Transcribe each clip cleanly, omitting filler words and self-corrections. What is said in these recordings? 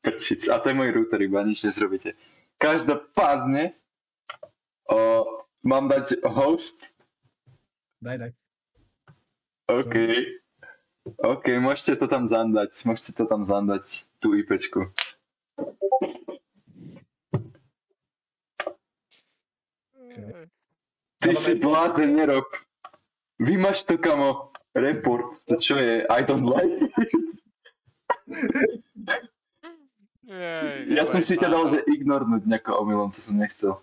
Prčic. A to je môj router, iba nič nezrobíte. Každopádne mám dať host. Daj. OK. OK, môžete to tam zandať, tú IPčku. Ty si blázne, nerob. Vymaž to, kamo. Report, to čo je? I don't like it. Ja som si ťa dal, že ignornúť nejako omylom, co som nechcel.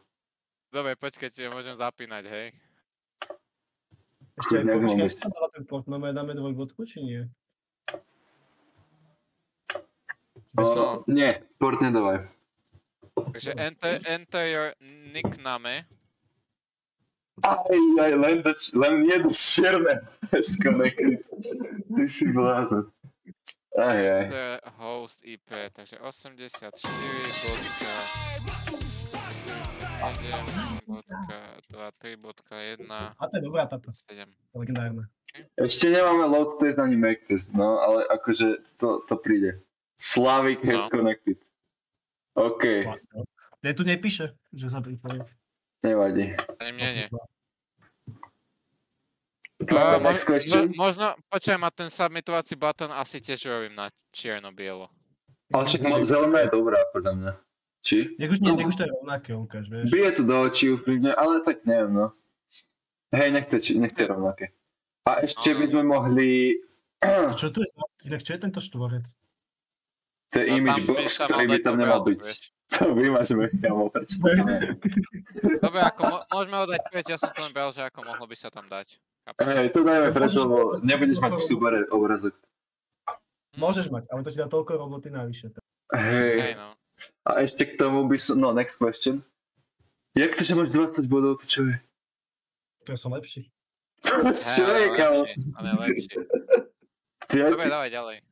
Dobre, počkaj, či ho môžem zapínať, hej. Ešte aj počkaj, ja som dala ten port, dáme dvojbodku, či nie? Nie, port nedávaj. Takže enter your nickname. Aj, len jedno čierne disconnected. Ty si blázon. Aj. Host IP, takže 84.7.23.1. A to je dobrá táto. 7. Legendárna. Ešte nemáme load test ani make test, no, ale akože to príde. Slavik has connected. OK. Mne tu nepíše, že sa pripojil. Nevadí. Ani mne nie. Možno, počujem, a ten submitovací button asi tiež robím na čierno-bielo. Ale však zelená je dobrá, podľa mňa. Či? Nech už to je rovnaké, Lukáš, vieš. Bije to do očí úprimne, ale tak neviem, no. Hej, nechce rovnaké. A ešte by sme mohli... Čo tu je? Inak čo je tento štvorec? To je image box, ktorý by tam nemal byť. To vymažeme, kamo, prečo? Dobre, ako môžeme ho dať preč, ja som to len bral, že ako mohlo by sa tam dať. Hej, to dajme preč, lebo nebudeš mať v súbore obrazok. Môžeš mať, ale to ti dá toľko roboty navyše. Hej, no. A ešte k tomu by som, no, next question. Jak chceš, že máš 20 bodov, to čo je? To som lepší. Čo je, kamo? Ale lepší. Dobre, dávaj ďalej.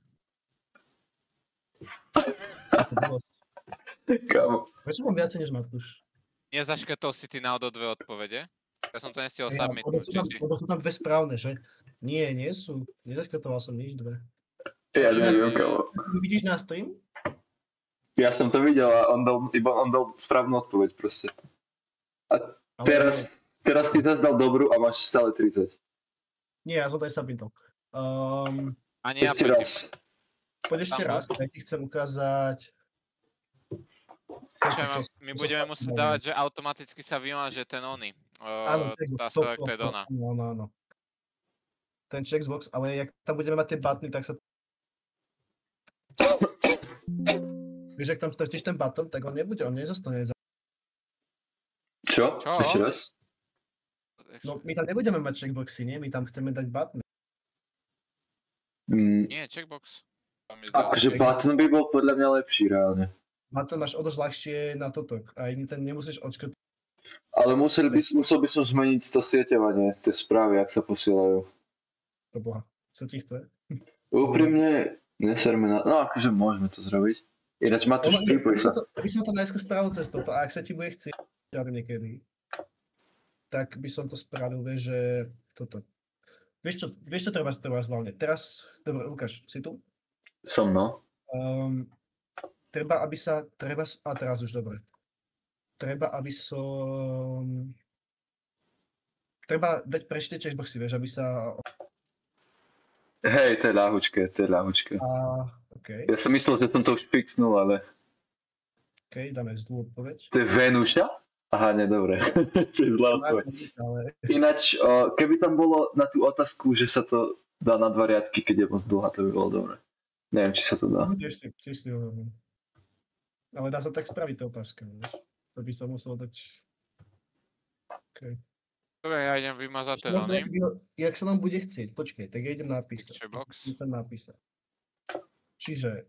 Kamo. Prečo mám viacej než Matúš? Nezaškrtol si ty náhodou 2 odpovede? Ja som to nestiel submitnúť. Lebo sú tam 2 správne, že? Nie sú. Nezaškrtoval som nič 2. Ja neviem, kamo. Vidíš na stream? Ja som to videl a on dal správnu odpoveď proste. A teraz ty zase dal dobrú a máš stále 30. Nie, ja som to aj submitol. Ešte raz. Poď ešte raz, ja ti chcem ukázať... My budeme musieť dávať, že automaticky sa vymaže ten oný. Tá selected ona. Áno. Ten checkbox, ale jak tam budeme mať tie buttony, tak sa... Vieš, ak tam strčíš ten button, tak on nezostane. Čo? Ešte raz? No, my tam nebudeme mať checkboxy, nie? My tam chceme dať button. Nie, checkbox. Akože button by bol podľa mňa lepší reálne. Button máš o dosť ľahšie na toto. A ten nemusíš odškrtať. Ale musel by som zmeniť to sieťovanie, tie správy, ak sa posielajú. To boha. Co ti chce? Úprimne, neserme na... No akože môžeme to zrobiť. Ináč Matúš, pripoj sa. By som to najskôr spravil cez toto. A ak sa ti bude chcieť niekedy, tak by som to spravil, vieš, že toto. Vieš čo treba zvládne? Teraz, dobre, Lukáš, si tu? Som, no. Treba, a teraz už dobre. Treba, aby som... Treba dať preč tie checkboxy, vieš, aby sa... Hej, to je ľahučké. Okay. Ja som myslel, že som to už fixnul, ale... OK, dáme zlú odpoveď. To je Venuša? Aha, nie, dobre. To je zlá odpoveď. Ináč, keby tam bolo na tú otázku, že sa to dá na 2 riadky, keď je moc dlhá, to by bolo dobre. Neviem, či sa to dá. Tiež si hovorím. Ale dá sa tak spraviť tá otázka, vieš. To by som musel dať... OK. Dobre, ja idem vymazať ten oný. Jak sa nám bude chcieť, počkej, tak ja idem napísať. Picture box. Musím napísať. Čiže...